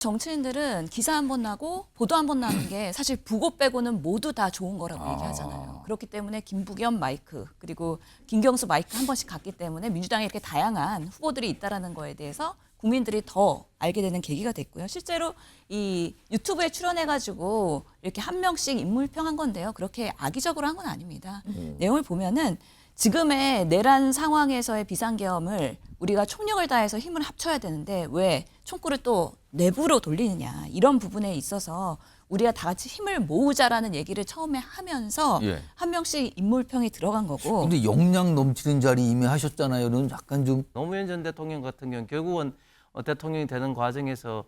정치인들은 기사 한 번 나고 보도 한 번 나는 게 사실 부고 빼고는 모두 다 좋은 거라고 얘기하잖아요. 그렇기 때문에 김부겸 마이크 그리고 김경수 마이크 한 번씩 갔기 때문에 민주당에 이렇게 다양한 후보들이 있다라는 거에 대해서 국민들이 더 알게 되는 계기가 됐고요. 실제로 이 유튜브에 출연해가지고 이렇게 한 명씩 인물평한 건데요. 그렇게 악의적으로 한 건 아닙니다. 내용을 보면은 지금의 내란 상황에서의 비상계엄을 우리가 총력을 다해서 힘을 합쳐야 되는데 왜 총구를 또 내부로 돌리느냐 이런 부분에 있어서 우리가 다 같이 힘을 모으자라는 얘기를 처음에 하면서 한 명씩 인물평이 들어간 거고. 근데 역량 넘치는 자리 이미 하셨잖아요. 는 약간 좀 노무현 전 대통령 같은 경우 결국은 대통령이 되는 과정에서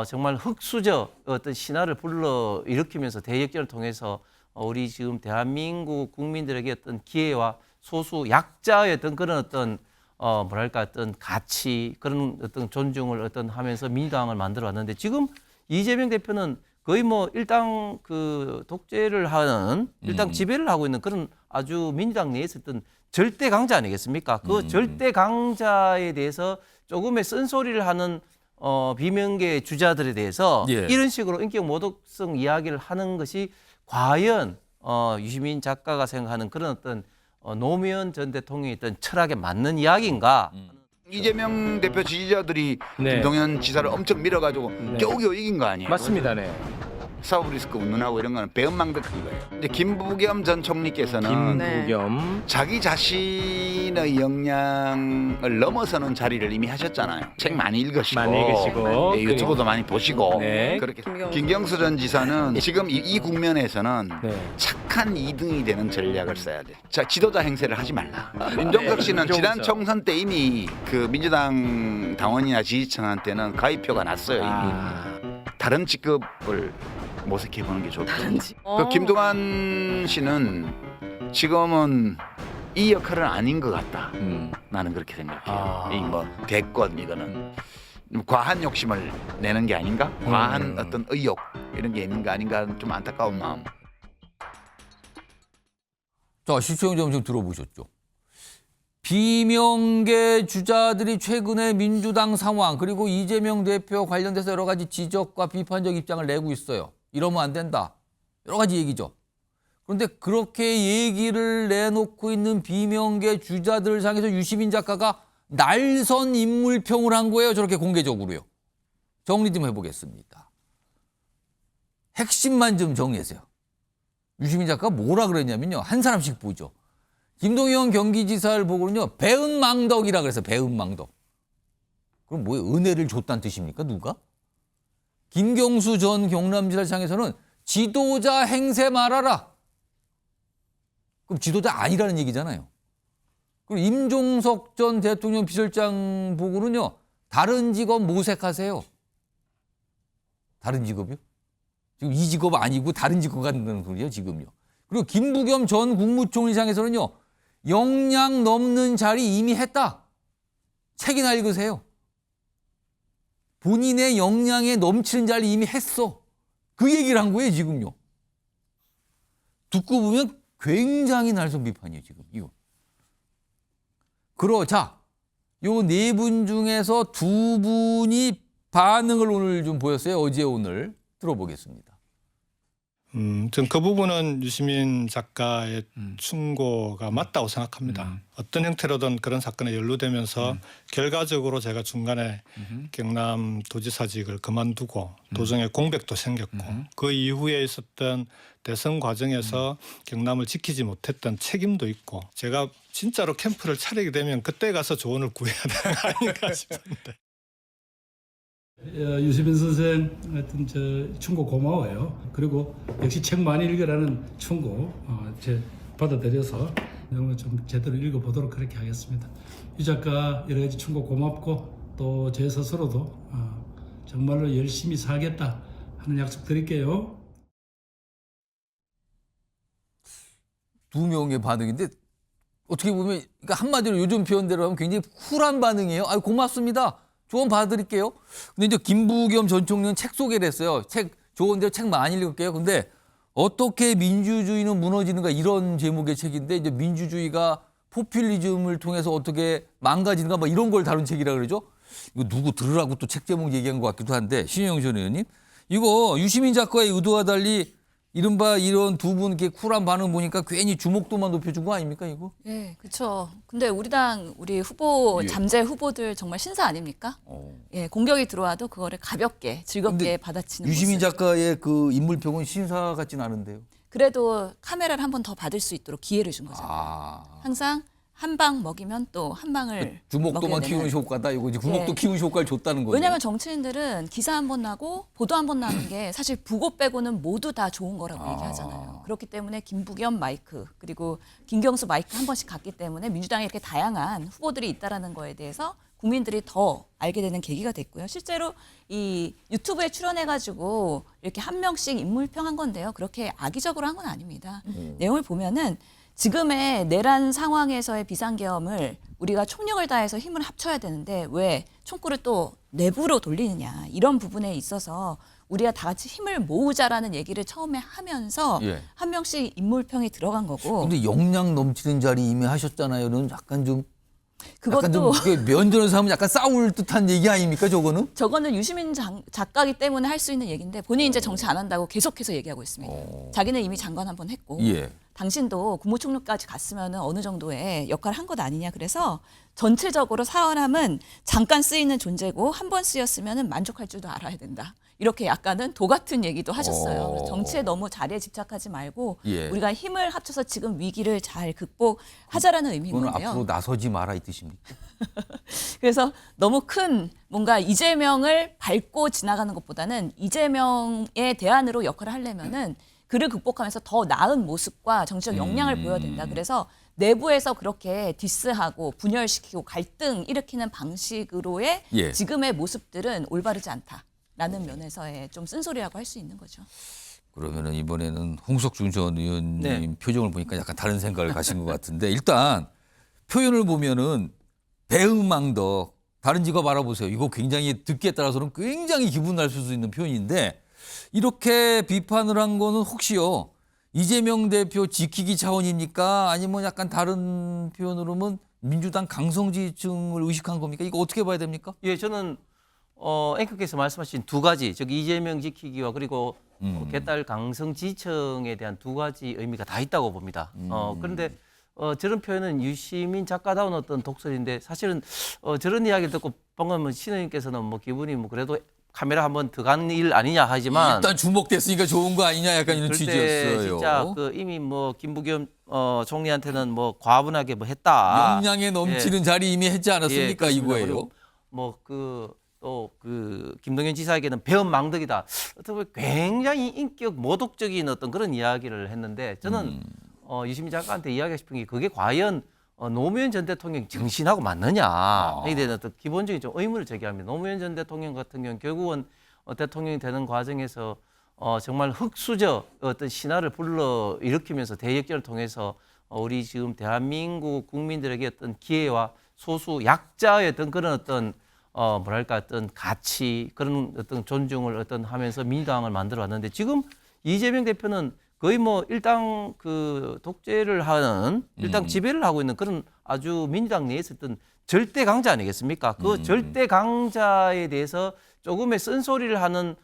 정말 흑수저 어떤 신화를 불러 일으키면서 대역전을 통해서 우리 지금 대한민국 국민들에게 어떤 기회와 소수 약자의 어떤 그런 어떤 뭐랄까 어떤 가치 그런 어떤 존중을 어떤 하면서 민주당을 만들어 왔는데 지금 이재명 대표는 거의 뭐 일당 그 독재를 하는 일당 지배를 하고 있는 그런 아주 민주당 내에서 어떤 절대 강자 아니겠습니까? 그 절대 강자에 대해서 조금의 쓴소리를 하는 비명계 주자들에 대해서 이런 식으로 인격 모독성 이야기를 하는 것이 과연 유시민 작가가 생각하는 그런 어떤 노무현 전 대통령의 어떤 철학에 맞는 이야기인가? 이재명 대표 지지자들이 김동연 지사를 엄청 밀어가지고 겨우겨우 이긴 거 아니에요? 맞습니다. 네. 사법 리스크 운운하고 이런 거는 배은망덕한 거예요. 근데 김부겸 전 총리께서는 김부겸 자기 자신의 역량을 넘어서는 자리를 이미 하셨잖아요. 책 많이 읽으시고, 네, 유튜브도 많이 보시고 그렇게. 김경수 전 지사는 지금 이 국면에서는 착한 2등이 되는 전략을 써야 돼. 자, 지도자 행세를 하지 말라. 윤종석 씨는 지난 총선 때 이미 그 민주당 당원이나 지지층한테는 가입표가 났어요. 이미. 다른 직급을 모색해 보는 게 좋다. 그 김동완 씨는 지금은 이 역할은 아닌 것 같다. 나는 그렇게 생각해요. 이 뭐 대권 이거는 과한 욕심을 내는 게 아닌가? 과한 어떤 의욕 이런 게 있는 거 아닌가? 좀 안타까운 마음. 자, 시청자 좀 들어보셨죠? 비명계 주자들이 최근에 민주당 상황 그리고 이재명 대표 관련돼서 여러 가지 지적과 비판적 입장을 내고 있어요. 이러면 안 된다. 여러 가지 얘기죠. 그런데 그렇게 얘기를 내놓고 있는 비명계 주자들을 향해서 유시민 작가가 날선 인물평을 한 거예요. 저렇게 공개적으로요. 정리 좀 해보겠습니다. 핵심만 좀 정리하세요. 유시민 작가가 뭐라 그랬냐면요. 한 사람씩 보죠. 김동연 경기지사를 보고는요. 배은망덕이라 그랬어요. 배은망덕. 그럼 뭐예요? 은혜를 줬다는 뜻입니까? 누가? 김경수 전 경남지사를 향해서는 지도자 행세 말아라. 그럼 지도자 아니라는 얘기잖아요. 그리고 임종석 전 대통령 비서실장 보고는요. 다른 직업 모색하세요. 다른 직업이요? 지금 이 직업 아니고 다른 직업 같은 소리예요. 지금요. 그리고 김부겸 전 국무총리 향해서는요. 역량 넘는 자리 이미 했다. 책이나 읽으세요. 본인의 역량에 넘치는 자리 이미 했어. 그 얘기를 한 거예요, 지금요. 듣고 보면 굉장히 날선 비판이에요, 지금. 이거. 자, 요 네 분 중에서 두 분이 반응을 오늘 좀 보였어요. 어제 오늘 들어보겠습니다. 전 그 부분은 유시민 작가의 충고가 맞다고 생각합니다. 어떤 형태로든 그런 사건에 연루되면서 결과적으로 제가 중간에 경남 도지사직을 그만두고 도정의 공백도 생겼고 그 이후에 있었던 대선 과정에서 경남을 지키지 못했던 책임도 있고 제가 진짜로 캠프를 차리게 되면 그때 가서 조언을 구해야 되는 거 아닌가 싶은데. 유시민 선생 하여튼 저 충고 고마워요. 그리고 역시 책 많이 읽으라는 충고 제 받아들여서 내용을 좀 제대로 읽어보도록 그렇게 하겠습니다. 유 작가 여러 가지 충고 고맙고 또 제 스스로도 정말로 열심히 살겠다 하는 약속 드릴게요. 두 명의 반응인데 어떻게 보면 그러니까 한마디로 요즘 표현대로 하면 굉장히 쿨한 반응이에요. 고맙습니다. 조언 봐드릴게요. 근데 이제 김부겸 전 총리는 책 소개를 했어요. 조언대로 책 많이 읽을게요. 근데 어떻게 민주주의는 무너지는가 이런 제목의 책인데 이제 민주주의가 포퓰리즘을 통해서 어떻게 망가지는가 뭐 이런 걸 다룬 책이라 그러죠. 이거 누구 들으라고 또 책 제목 얘기한 것 같기도 한데 신영영 전 의원님 이거 유시민 작가의 의도와 달리 이른바 이런 두 분 이렇게 쿨한 반응 보니까 괜히 주목도만 높여준 거 아닙니까 이거? 네, 그렇죠. 근데 우리 당 우리 후보 예. 잠재 후보들 정말 신사 아닙니까? 예, 공격이 들어와도 그거를 가볍게 즐겁게 근데 받아치는 유시민 모습. 작가의 그 인물평은 신사 같진 않은데요. 그래도 카메라를 한 번 더 받을 수 있도록 기회를 준 거죠. 아. 항상 한 방 먹이면 또 한 방을 주목도만 먹여야 되는. 키우는 효과다 이거지. 주목도 예. 키우는 효과를 줬다는 거예요. 왜냐하면 정치인들은 기사 한 번 나고 보도 한 번 나는 게 사실 부고 빼고는 모두 다 좋은 거라고 얘기하잖아요. 그렇기 때문에 김부겸 마이크 그리고 김경수 마이크 한 번씩 갔기 때문에 민주당에 이렇게 다양한 후보들이 있다라는 거에 대해서 국민들이 더 알게 되는 계기가 됐고요. 실제로 이 유튜브에 출연해가지고 이렇게 한 명씩 인물평 한 건데요. 그렇게 악의적으로 한 건 아닙니다. 내용을 보면은 지금의 내란 상황에서의 비상계엄을 우리가 총력을 다해서 힘을 합쳐야 되는데 왜 총구를 또 내부로 돌리느냐 이런 부분에 있어서 우리가 다 같이 힘을 모으자라는 얘기를 처음에 하면서 예. 한 명씩 인물평이 들어간 거고 근데 역량 넘치는 자리 이미 하셨잖아요.는 약간 좀 약간 그것도 좀 면전에서 하면 약간 싸울 듯한 얘기 아닙니까 저거는? 저거는 유시민 작가기 때문에 할 수 있는 얘기인데 본인이 이제 정치 안 한다고 계속해서 얘기하고 있습니다. 자기는 이미 장관 한 번 했고 예. 당신도 국무총리까지 갔으면 어느 정도의 역할을 한 것 아니냐. 그래서 전체적으로 사람은 잠깐 쓰이는 존재고 한 번 쓰였으면 만족할 줄도 알아야 된다. 이렇게 약간은 도 같은 얘기도 하셨어요. 그래서 정치에 너무 자리에 집착하지 말고 예. 우리가 힘을 합쳐서 지금 위기를 잘 극복하자라는 의미인 그거는 건데요. 앞으로 나서지 마라 이 뜻입니까? 그래서 너무 큰 뭔가 이재명을 밟고 지나가는 것보다는 이재명의 대안으로 역할을 하려면은 그를 극복하면서 더 나은 모습과 정치적 역량을 보여야 된다. 그래서 내부에서 그렇게 디스하고 분열시키고 갈등 일으키는 방식으로의 예. 지금의 모습들은 올바르지 않다라는 면에서의 좀 쓴소리라고 할 수 있는 거죠. 그러면은 이번에는 홍석준 전 의원님 네. 표정을 보니까 약간 다른 생각을 가신 것 같은데 일단 표현을 보면은 배은망덕 다른 직업 알아보세요. 이거 굉장히 듣기에 따라서는 굉장히 기분 날 수도 있는 표현인데 이렇게 비판을 한 거는 혹시요 이재명 대표 지키기 차원입니까? 아니면 약간 다른 표현으로는 민주당 강성지층을 의식한 겁니까? 이거 어떻게 봐야 됩니까? 예, 저는 앵커께서 말씀하신 두 가지, 즉 이재명 지키기와 그리고 개딸 강성 지층에 대한 두 가지 의미가 다 있다고 봅니다. 그런데 저런 표현은 유시민 작가다운 어떤 독설인데 사실은 저런 이야기를 듣고 방금 신의님께서는 뭐 기분이 뭐 그래도 카메라 한번 들어간 일 아니냐 하지만 일단 주목됐으니까 좋은 거 아니냐 약간 이런 그때 취지였어요. 진짜 그 이미 뭐 김부겸 총리한테는 뭐 과분하게 뭐 했다. 역량에 넘치는 자리 이미 했지 않았습니까? 이거예요. 뭐 그 또 그 김동연 지사에게는 배은망덕이다. 어떻게 보면 굉장히 인격 모독적인 어떤 그런 이야기를 했는데 저는 유시민 작가한테 이야기하고 싶은 게 그게 과연 노무현 전 대통령 정신하고 맞느냐에 대한 어떤 기본적인 좀 의문을 제기합니다. 노무현 전 대통령 같은 경우는 결국은 대통령이 되는 과정에서 정말 흙수저 어떤 신화를 불러 일으키면서 대역전을 통해서 우리 지금 대한민국 국민들에게 어떤 기회와 소수 약자의 어떤 그런 어떤 뭐랄까 어떤 가치 그런 어떤 존중을 어떤 하면서 민주당을 만들어 왔는데 지금 이재명 대표는 거의 뭐 일당 그 독재를 하는 일당 지배를 하고 있는 그런 아주 민주당 내에서 어떤 절대 강자 아니겠습니까? 그 절대 강자에 대해서 조금의 쓴소리를 하는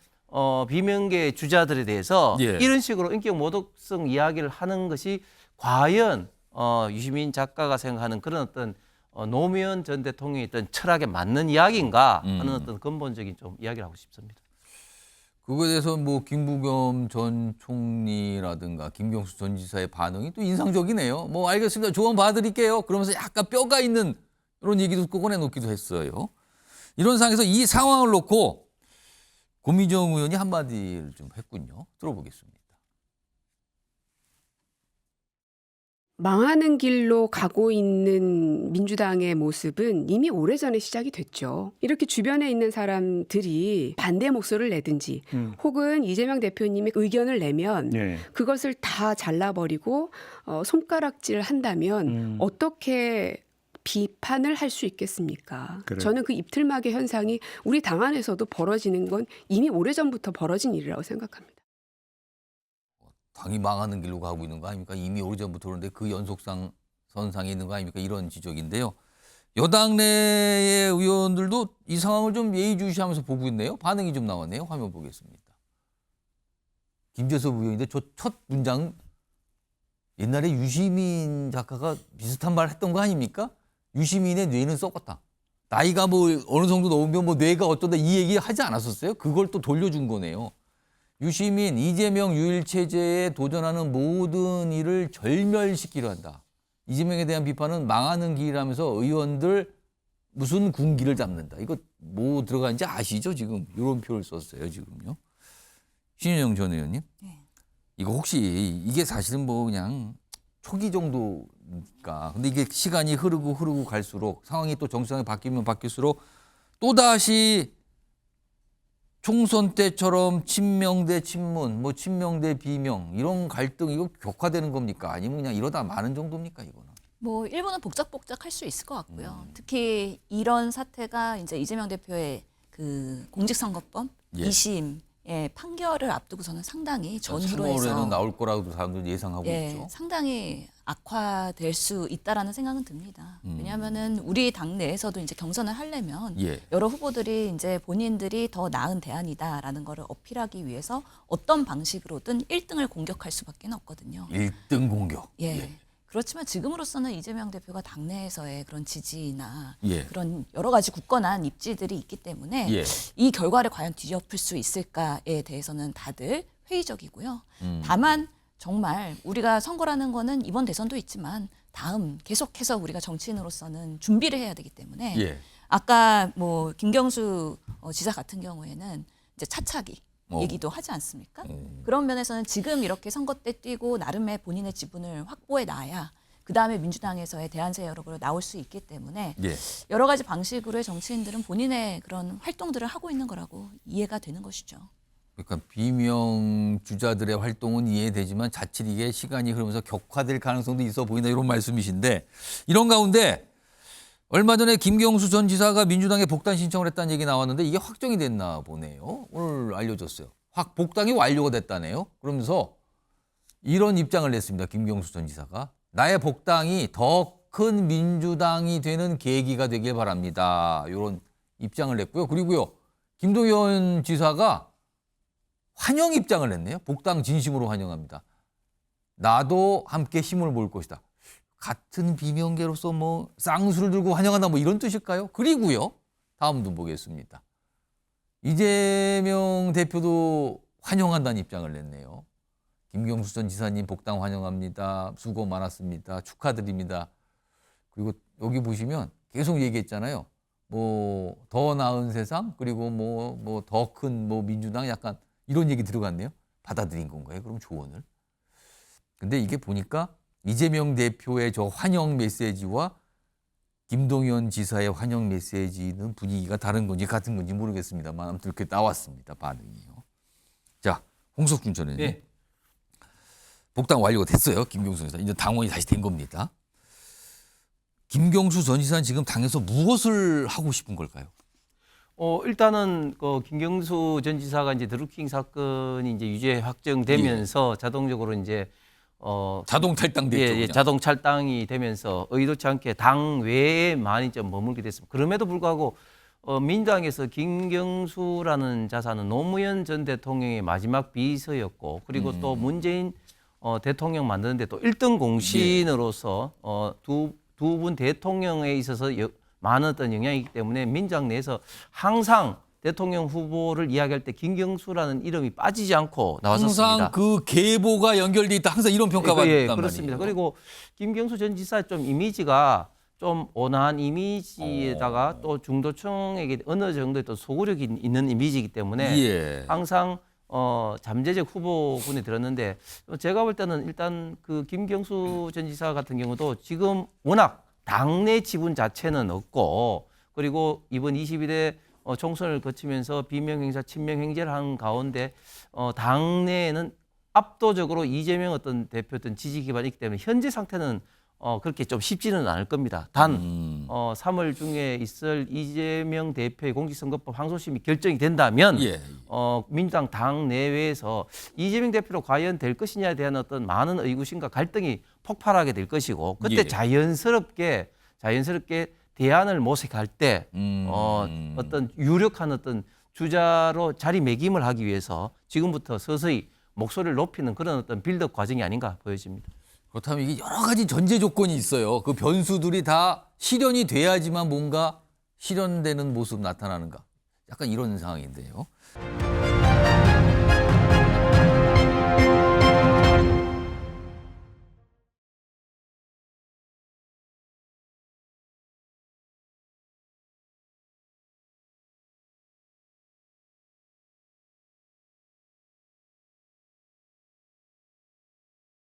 비명계 주자들에 대해서 예. 이런 식으로 인격 모독성 이야기를 하는 것이 과연 유시민 작가가 생각하는 그런 어떤 노무현 전 대통령의 어떤 철학에 맞는 이야기인가 하는 어떤 근본적인 좀 이야기를 하고 싶습니다. 그거에 대해서 뭐 김부겸 전 총리라든가 김경수 전 지사의 반응이 또 인상적이네요. 뭐 알겠습니다. 조언 봐드릴게요. 그러면서 약간 뼈가 있는 이런 얘기도 꺼내놓기도 했어요. 이런 상황에서 이 상황을 놓고 고미정 의원이 한마디를 좀 했군요. 들어보겠습니다. 망하는 길로 가고 있는 민주당의 모습은 이미 오래전에 시작이 됐죠. 이렇게 주변에 있는 사람들이 반대 목소리를 내든지 혹은 이재명 대표님이 의견을 내면 그것을 다 잘라버리고 손가락질 한다면 어떻게 비판을 할 수 있겠습니까? 저는 그 입틀막의 현상이 우리 당 안에서도 벌어지는 건 이미 오래전부터 벌어진 일이라고 생각합니다. 당이 망하는 길로 가고 있는 거 아닙니까? 이미 오래전부터 그런데 그 연속상 선상에 있는 거 아닙니까? 이런 지적인데요. 여당 내의 의원들도 이 상황을 좀 예의주시하면서 보고 있네요. 반응이 좀 나왔네요. 화면 보겠습니다. 김재섭 의원인데 저 첫 문장 옛날에 유시민 작가가 비슷한 말 했던 거 아닙니까? 유시민의 뇌는 썩었다. 나이가 뭐 어느 정도 넘으면 뭐 뇌가 어떤다 이 얘기 하지 않았었어요? 그걸 또 돌려준 거네요. 유시민, 이재명 유일체제에 도전하는 모든 일을 절멸시키려 한다. 이재명에 대한 비판은 망하는 길이라면서 의원들 무슨 군기를 잡는다. 이거 뭐 들어가는지 아시죠? 지금 이런 표를 썼어요. 지금요. 신윤영 전 의원님. 네. 이거 혹시 이게 사실은 뭐 그냥 초기 정도니까. 근데 이게 시간이 흐르고 갈수록 상황이 또 정상이 바뀌면 바뀔수록 또다시 총선 때처럼 친명 대 친문, 뭐 친명 대 비명 이런 갈등 이거 격화되는 겁니까? 아니면 그냥 이러다 마는 정도입니까 이거는? 뭐 일부는 복작복작할 수 있을 것 같고요. 특히 이런 사태가 이제 이재명 대표의 그 공직선거법 예. 2심의 판결을 앞두고서는 상당히 전후로 3월에는 해서 나올 거라고 사람들 예상하고 있죠. 상당히 악화될 수 있다라는 생각은 듭니다. 왜냐하면은 우리 당 내에서도 이제 경선을 하려면 예. 여러 후보들이 이제 본인들이 더 나은 대안이다라는 거를 어필하기 위해서 어떤 방식으로든 1등을 공격할 수밖에 없거든요. 1등 공격. 예. 그렇지만 지금으로서는 이재명 대표가 당내에서의 그런 지지나 예. 그런 여러 가지 굳건한 입지들이 있기 때문에 예. 이 결과를 과연 뒤엎을 수 있을까에 대해서는 다들 회의적이고요. 다만 정말 우리가 선거라는 거는 이번 대선도 있지만 다음 계속해서 우리가 정치인으로서는 준비를 해야 되기 때문에 예. 아까 뭐 김경수 지사 같은 경우에는 이제 차차기 얘기도 하지 않습니까? 그런 면에서는 지금 이렇게 선거 때 뛰고 나름의 본인의 지분을 확보해 놔야 그다음에 민주당에서의 대안세 여러분으로 나올 수 있기 때문에 예. 여러 가지 방식으로의 정치인들은 본인의 그런 활동들을 하고 있는 거라고 이해가 되는 것이죠. 그러니까 비명 주자들의 활동은 이해되지만 자칫 이게 시간이 흐르면서 격화될 가능성도 있어 보인다 이런 말씀이신데 이런 가운데 얼마 전에 김경수 전 지사가 민주당에 복당 신청을 했다는 얘기 나왔는데 이게 확정이 됐나 보네요. 오늘 알려졌어요. 복당이 완료가 됐다네요. 그러면서 이런 입장을 냈습니다. 김경수 전 지사가. 나의 복당이 더 큰 민주당이 되는 계기가 되길 바랍니다. 이런 입장을 냈고요. 그리고요. 김동연 지사가 환영 입장을 냈네요. 복당 진심으로 환영합니다. 나도 함께 힘을 모을 것이다. 같은 비명계로서 뭐 쌍수를 들고 환영한다 뭐 이런 뜻일까요? 그리고요. 다음 분 보겠습니다. 이재명 대표도 환영한다는 입장을 냈네요. 김경수 전 지사님 복당 환영합니다. 수고 많았습니다. 축하드립니다. 그리고 여기 보시면 계속 얘기했잖아요. 뭐 더 나은 세상 그리고 뭐 더 큰 뭐 민주당 약간 이런 얘기 들어갔네요. 받아들인 건가요? 그럼 조언을. 근데 이게 보니까 이재명 대표의 저 환영 메시지와 김동연 지사의 환영 메시지는 분위기가 다른 건지 같은 건지 모르겠습니다만 아무튼 이렇게 나왔습니다. 반응이요. 자, 홍석준 전 의원님. 네. 복당 완료가 됐어요. 김경수 지사. 이제 당원이 다시 된 겁니다. 김경수 전 지사는 지금 당에서 무엇을 하고 싶은 걸까요? 일단은 그 김경수 전 지사가 이제 드루킹 사건이 이제 유죄 확정되면서 자동적으로 이제 자동 탈당됐죠. 예, 자동 탈당이 되면서 의도치 않게 당 외에 많이 좀 머물게 됐습니다. 그럼에도 불구하고 민주당에서 김경수라는 자사는 노무현 전 대통령의 마지막 비서였고 그리고 또 문재인 대통령 만드는데 또 1등 공신으로서 두 분 대통령에 있어서 많은 어떤 영향이 있기 때문에 민주당 내에서 항상 대통령 후보를 이야기할 때 김경수라는 이름이 빠지지 않고 나왔었습니다. 항상 그 계보가 연결돼 있다. 항상 이런 평가가 예, 있단 그렇습니다. 말이에요. 그리고 김경수 전 지사의 좀 이미지가 좀 온화한 이미지에다가 또 중도층에게 어느 정도의 또 소구력이 있는 이미지이기 때문에 예. 항상 잠재적 후보군에 들었는데 제가 볼 때는 일단 그 김경수 전 지사 같은 경우도 지금 워낙 당내 지분 자체는 없고 그리고 이번 21대 총선을 거치면서 비명행사, 친명행제를 한 가운데 당내에는 압도적으로 이재명 어떤 대표 어떤 지지 기반이 있기 때문에 현재 상태는 그렇게 좀 쉽지는 않을 겁니다. 단 3월 중에 있을 이재명 대표의 공직선거법 항소심이 결정이 된다면 예. 민주당 당 내외에서 이재명 대표로 과연 될 것이냐에 대한 어떤 많은 의구심과 갈등이 폭발하게 될 것이고 그때 예. 자연스럽게 대안을 모색할 때 어떤 유력한 어떤 주자로 자리매김을 하기 위해서 지금부터 서서히 목소리를 높이는 그런 어떤 빌드업 과정이 아닌가 보여집니다. 그렇다면 이게 여러 가지 전제 조건이 있어요. 그 변수들이 다 실현이 돼야지만 뭔가 실현되는 모습 나타나는가. 약간 이런 상황인데요.